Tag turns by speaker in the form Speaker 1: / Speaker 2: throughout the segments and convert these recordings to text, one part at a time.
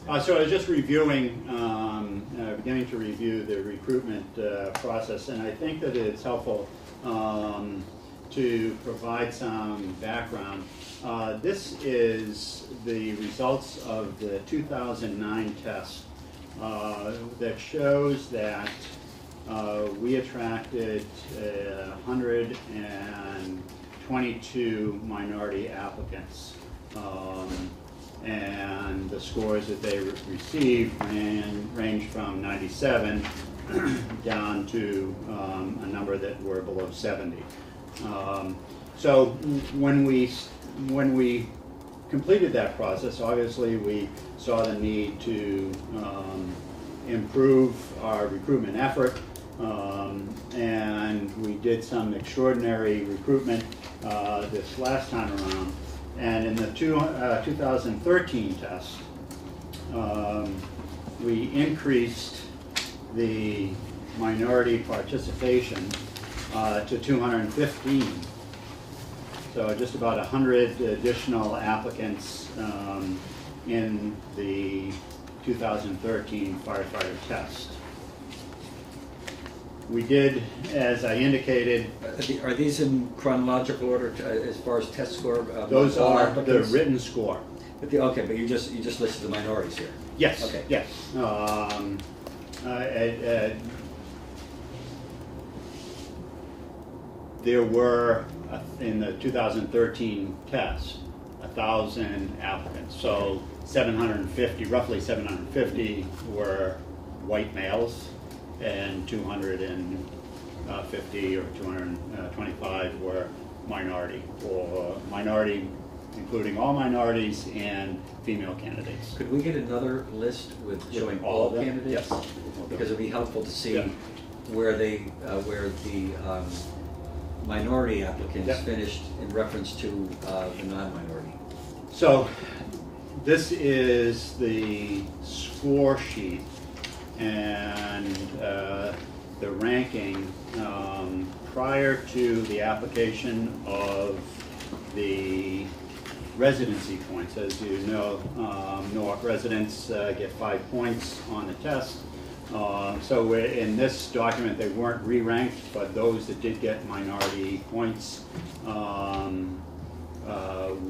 Speaker 1: So I was just reviewing, beginning to review the recruitment process, and I think that it's helpful to provide some background. This is the results of the 2009 test that shows that we attracted 122 minority applicants. And the scores that they received ranged from 97 down to a number that were below 70. So when we completed that process, obviously we saw the need to improve our recruitment effort, and we did some extraordinary recruitment this last time around. And in the 2013 test, we increased the minority participation to 215. So just about 100 additional applicants in the 2013 firefighter test. We did, as I indicated.
Speaker 2: Are these in chronological order as far as test score?
Speaker 1: Those are the written score.
Speaker 2: But okay, but you just listed the minorities here.
Speaker 1: Yes.
Speaker 2: Okay.
Speaker 1: Yes. There were in the 2013 test 1,000 applicants. So 750, roughly 750, were white males, and 250 or 225 were minority, or minority including all minorities and female candidates.
Speaker 2: Could we get another list with showing all candidates?
Speaker 1: Yes.
Speaker 2: Because it'd be helpful to see where the minority applicants finished in reference to the non-minority.
Speaker 1: So this is the score sheet and the ranking prior to the application of the residency points. As you know, Newark residents get 5 points on the test. So in this document, they weren't re-ranked, but those that did get minority points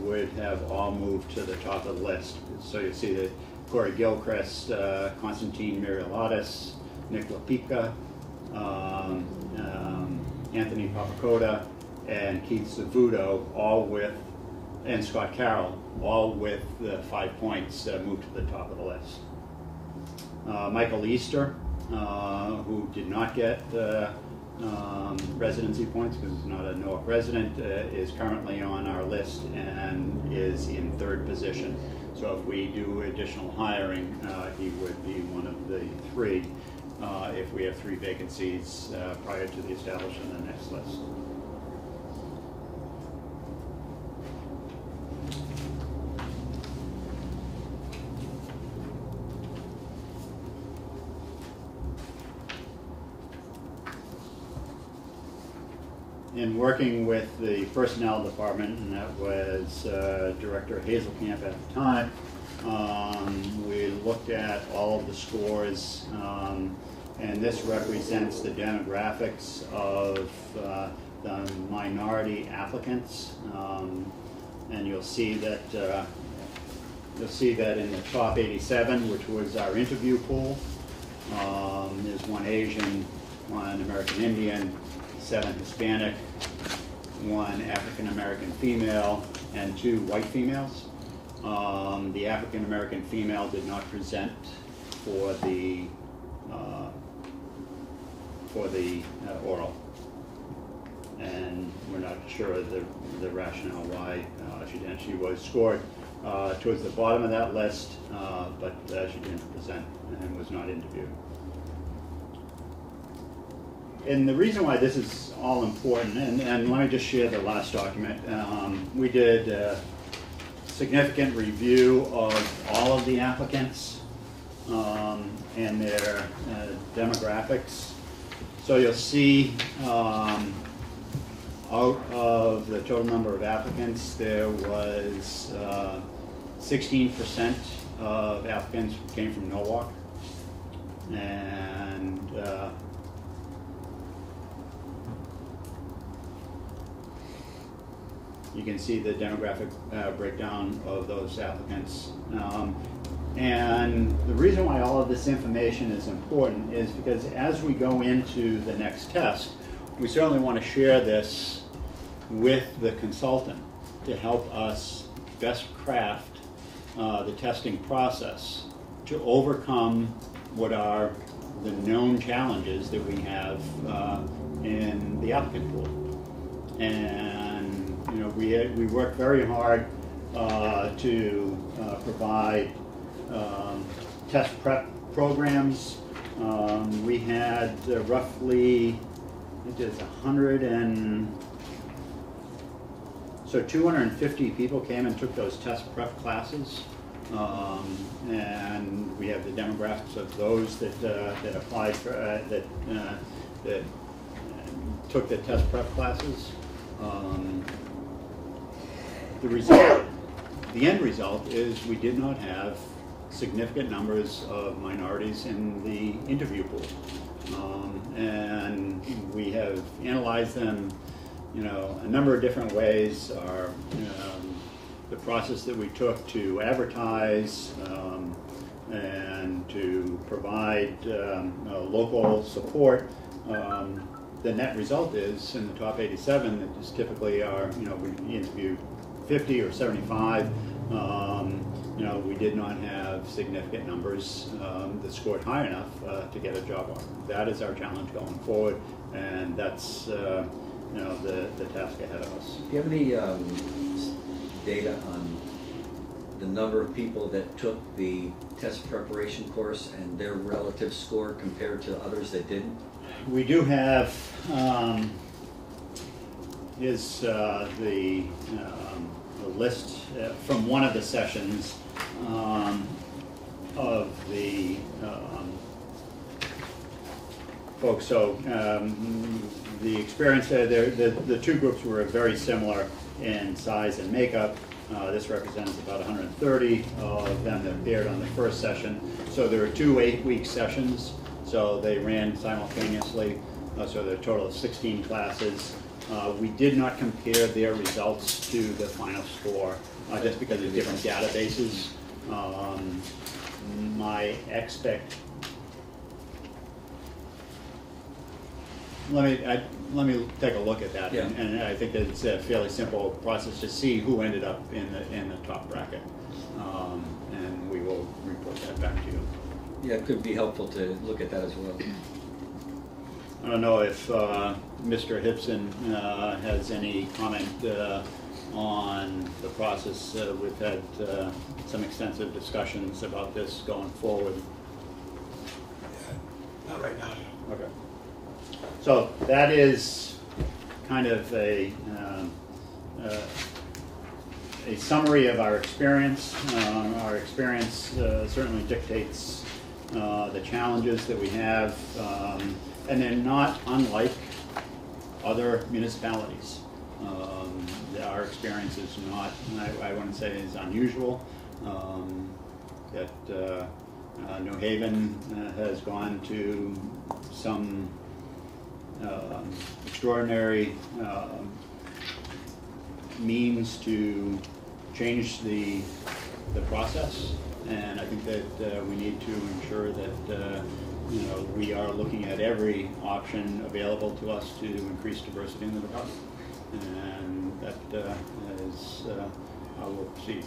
Speaker 1: would have all moved to the top of the list. So you see that Corey Gilchrist, Constantine Miriolatis, Nick LaPica, Anthony Papakota, and Keith Zavuto, all with, and Scott Carroll, all with the 5 points, moved to the top of the list. Michael Easter, who did not get residency points because he's not a Newark resident, is currently on our list and is in 3rd position. So if we do additional hiring, he would be one of the 3 if we have 3 vacancies prior to the establishment of the next list. In working with the personnel department, and that was Director Hazelkamp at the time, we looked at all of the scores, and this represents the demographics of the minority applicants, and you'll see that in the top 87, which was our interview pool, there's 1 Asian, 1 American Indian, 7 Hispanic, 1 African American female, and 2 white females. The African American female did not present for the oral, and we're not sure of the rationale why she didn't. She was scored towards the bottom of that list, but she didn't present and was not interviewed. And the reason why this is all important, and let me just share the last document. We did a significant review of all of the applicants and their demographics. So you'll see out of the total number of applicants, there was 16% of applicants came from Norwalk, and you can see the demographic breakdown of those applicants. And the reason why all of this information is important is because as we go into the next test, we certainly want to share this with the consultant to help us best craft the testing process to overcome what are the known challenges that we have in the applicant pool. And you know, we work very hard to provide test prep programs. We had roughly, I think it's 250 people came and took those test prep classes. And we have the demographics of those that applied for, that took the test prep classes. The end result is we did not have significant numbers of minorities in the interview pool. And we have analyzed them, you know, a number of different ways. The process that we took to advertise and to provide local support. The net result is in the top 87 that just typically are, you know, we interview 50 or 75. You know, we did not have significant numbers that scored high enough to get a job offer. That is our challenge going forward, and that's you know, the task ahead of us.
Speaker 2: Do you have any data on the number of people that took the test preparation course and their relative score compared to others that didn't?
Speaker 1: We do have the list from one of the sessions of the folks. So the experience, the two groups were very similar in size and makeup. This represents about 130 of them that appeared on the first session. So there were 2 8-week sessions. So they ran simultaneously. So there are a total of 16 classes. We did not compare their results to the final score just because of different databases. Let me take a look at that, yeah. And I think that it's a fairly simple process to see who ended up in the top bracket, and we will report that back to you.
Speaker 2: Yeah, it could be helpful to look at that as well.
Speaker 1: I don't know if Mr. Hipson has any comment on the process. We've had some extensive discussions about this going forward.
Speaker 3: Yeah, not right now.
Speaker 1: Okay. So that is kind of a summary of our experience. Our experience certainly dictates the challenges that we have, and they're not unlike other municipalities. Our experience is not, I wouldn't say is unusual. That New Haven has gone to some extraordinary means to change the process, and I think that we need to ensure that you know, we are looking at every option available to us to increase diversity in the department, and that is how we'll proceed.